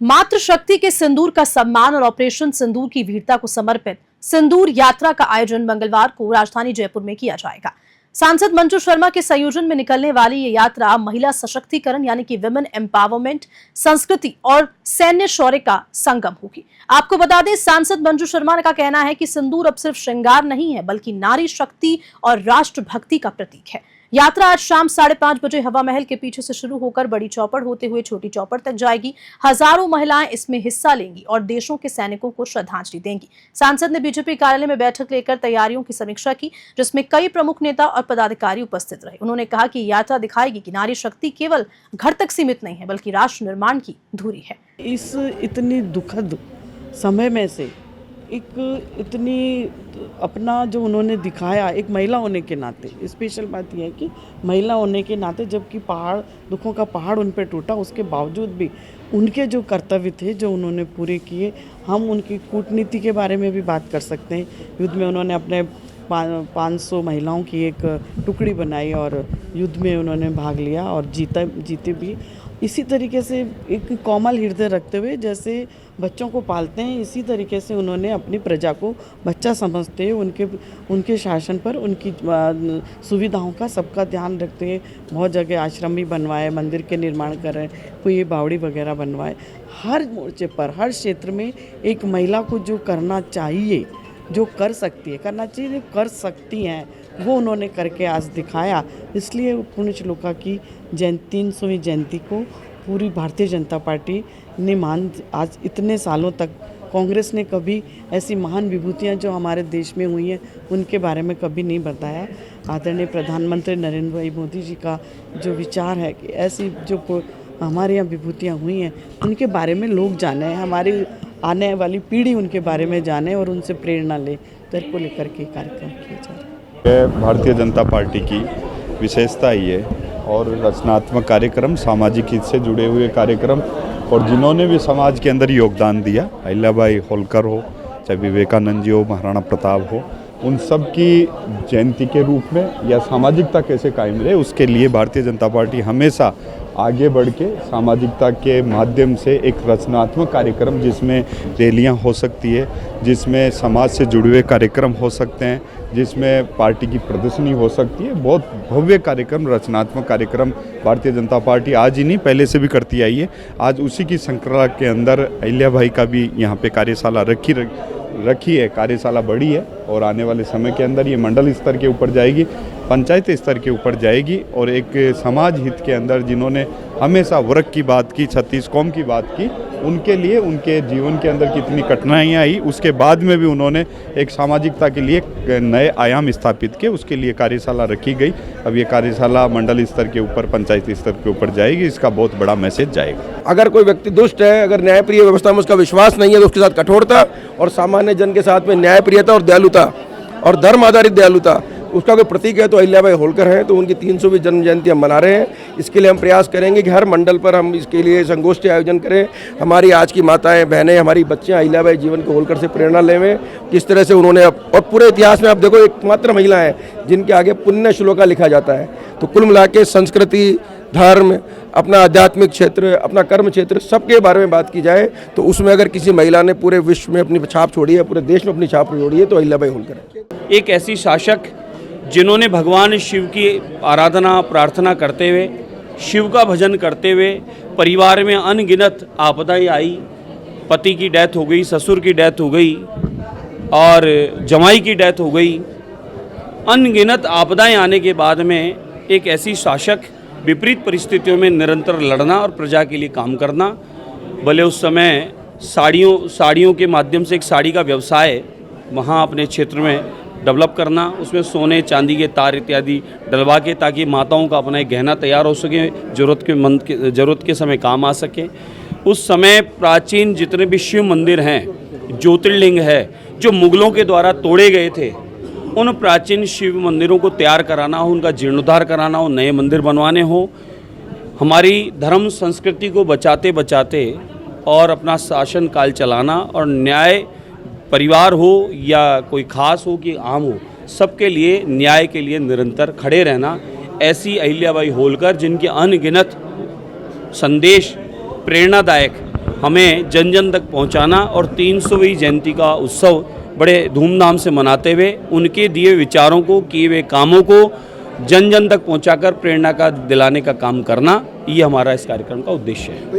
मातृशक्ति के सिंदूर का सम्मान और ऑपरेशन सिंदूर की वीरता को समर्पित सिंदूर यात्रा का आयोजन मंगलवार को राजधानी जयपुर में किया जाएगा। सांसद मंजू शर्मा के संयोजन में निकलने वाली ये यात्रा महिला सशक्तिकरण यानी कि विमेन एम्पावरमेंट, संस्कृति और सैन्य शौर्य का संगम होगी। आपको बता दें, सांसद मंजू शर्मा का कहना है कि सिंदूर अब सिर्फ श्रृंगार नहीं है बल्कि नारी शक्ति और राष्ट्रभक्ति का प्रतीक है। यात्रा आज शाम 5:30 बजे हवा महल के पीछे से शुरू होकर बड़ी चौपड़ होते हुए छोटी चौपड़ तक जाएगी। हजारों महिलाएं इसमें हिस्सा लेंगी और देशों के सैनिकों को श्रद्धांजलि देंगी। सांसद ने बीजेपी कार्यालय में बैठक लेकर तैयारियों की समीक्षा की, जिसमें कई प्रमुख नेता और पदाधिकारी उपस्थित रहे। उन्होंने कहा कि यात्रा दिखाएगी कि नारी शक्ति केवल घर तक सीमित नहीं है बल्कि राष्ट्र निर्माण की धुरी है। इस इतनी दुखद समय में से एक इतनी अपना जो उन्होंने दिखाया, एक महिला होने के नाते स्पेशल बात यह है कि महिला होने के नाते जबकि दुखों का पहाड़ उन पर टूटा, उसके बावजूद भी उनके जो कर्तव्य थे जो उन्होंने पूरे किए। हम उनकी कूटनीति के बारे में भी बात कर सकते हैं। युद्ध में उन्होंने अपने 500 महिलाओं की एक टुकड़ी बनाई और युद्ध में उन्होंने भाग लिया और जीते भी। इसी तरीके से एक कोमल हृदय रखते हुए जैसे बच्चों को पालते हैं, इसी तरीके से उन्होंने अपनी प्रजा को बच्चा समझते हुए उनके शासन पर उनकी सुविधाओं का सबका ध्यान रखते हुए बहुत जगह आश्रम भी बनवाए, मंदिर के निर्माण कर रहे हैं, कोई ये बावड़ी वगैरह बनवाए। हर मोर्चे पर, हर क्षेत्र में एक महिला को जो करना चाहिए, जो कर सकती है, करना चाहिए, जो कर सकती हैं, वो उन्होंने करके आज दिखाया। इसलिए पुण्य श्लोका की 300वीं जयंती को पूरी भारतीय जनता पार्टी ने आज इतने सालों तक कांग्रेस ने कभी ऐसी महान विभूतियां जो हमारे देश में हुई हैं उनके बारे में कभी नहीं बताया। आदरणीय प्रधानमंत्री नरेंद्र भाई मोदी जी का जो विचार है कि ऐसी जो हमारे यहाँ विभूतियाँ हुई हैं उनके बारे में लोग जाने, हमारी आने वाली पीढ़ी उनके बारे में जाने और उनसे प्रेरणा ले, तो को लेकर के कार्यक्रम किया जा रहा है। भारतीय जनता पार्टी की विशेषता ये और रचनात्मक कार्यक्रम, सामाजिक हित से जुड़े हुए कार्यक्रम और जिन्होंने भी समाज के अंदर योगदान दिया, अहिल्याबाई होलकर हो, चाहे विवेकानंद जी हो, महाराणा प्रताप हो, उन सब की जयंती के रूप में या सामाजिकता कैसे कायम रहे, उसके लिए भारतीय जनता पार्टी हमेशा आगे बढ़ के सामाजिकता के माध्यम से एक रचनात्मक कार्यक्रम, जिसमें रैलियां हो सकती है, जिसमें समाज से जुड़े हुए कार्यक्रम हो सकते हैं, जिसमें पार्टी की प्रदर्शनी हो सकती है, बहुत भव्य कार्यक्रम, रचनात्मक कार्यक्रम भारतीय जनता पार्टी आज ही नहीं पहले से भी करती आई है। आज उसी की श्रृंखला के अंदर अहिल्याबाई का भी यहाँ पे कार्यशाला रखी है, कार्यशाला बड़ी है और आने वाले समय के अंदर ये मंडल स्तर के ऊपर जाएगी, पंचायत स्तर के ऊपर जाएगी और एक समाज हित के अंदर जिन्होंने हमेशा वर्ग की बात की, 36 कौम की बात की, उनके लिए उनके जीवन के अंदर कितनी कठिनाइयाँ आई, उसके बाद में भी उन्होंने एक सामाजिकता के लिए नए आयाम स्थापित किए, उसके लिए कार्यशाला रखी गई। अब ये कार्यशाला मंडल स्तर के ऊपर, पंचायत स्तर के ऊपर जाएगी, इसका बहुत बड़ा मैसेज जाएगा। अगर कोई व्यक्ति दुष्ट है, अगर न्यायप्रिय व्यवस्था में उसका विश्वास नहीं है तो उसके साथ कठोरता और सामान्य जन के साथ में न्यायप्रियता और दयालुता और धर्म आधारित दयालुता उसका कोई प्रतीक है तो अहिल्याबाई होलकर हैं। तो उनकी 300वीं जन्म जयंती हम मना रहे हैं। इसके लिए हम प्रयास करेंगे कि हर मंडल पर हम इसके लिए संगोष्ठी आयोजन करें। हमारी आज की माताएं, बहनें, हमारी बच्चियां अहिल्याबाई जीवन के होलकर से प्रेरणा लें, किस तरह से उन्होंने और पूरे इतिहास में आप देखो एकमात्र महिला हैं जिनके आगे पुण्य श्लोका लिखा जाता है। तो कुल मिला के संस्कृति, धर्म, अपना आध्यात्मिक क्षेत्र, अपना कर्म क्षेत्र, सबके बारे में बात की जाए तो उसमें अगर किसी महिला ने पूरे विश्व में अपनी छाप छोड़ी है, पूरे देश में अपनी छाप छोड़ी है तो अहिल्याबाई होलकर है। एक ऐसी शासक जिन्होंने भगवान शिव की आराधना प्रार्थना करते हुए, शिव का भजन करते हुए, परिवार में अनगिनत आपदाएं आई, पति की डेथ हो गई, ससुर की डेथ हो गई और जमाई की डेथ हो गई, अनगिनत आपदाएं आने के बाद में एक ऐसी शासक विपरीत परिस्थितियों में निरंतर लड़ना और प्रजा के लिए काम करना। भले उस समय साड़ियों के माध्यम से एक साड़ी का व्यवसाय वहाँ अपने क्षेत्र में डेवलप करना, उसमें सोने चांदी के तार इत्यादि डलवा के ताकि माताओं का अपना एक गहना तैयार हो सके, ज़रूरत के समय काम आ सके। उस समय प्राचीन जितने भी शिव मंदिर हैं, ज्योतिर्लिंग है, जो मुगलों के द्वारा तोड़े गए थे, उन प्राचीन शिव मंदिरों को तैयार कराना हो, उनका जीर्णोद्धार कराना हो, नए मंदिर बनवाने हो, हमारी धर्म संस्कृति को बचाते बचाते और अपना शासन काल चलाना और न्याय, परिवार हो या कोई खास हो कि आम हो, सबके लिए न्याय के लिए निरंतर खड़े रहना। ऐसी अहिल्याबाई होलकर जिनके अनगिनत संदेश प्रेरणादायक हमें जन जन तक पहुंचाना और 300वीं जयंती का उत्सव बड़े धूमधाम से मनाते हुए उनके दिए विचारों को, किए हुए कामों को जन जन तक पहुंचाकर प्रेरणा का दिलाने का काम करना, ये हमारा इस कार्यक्रम का उद्देश्य है।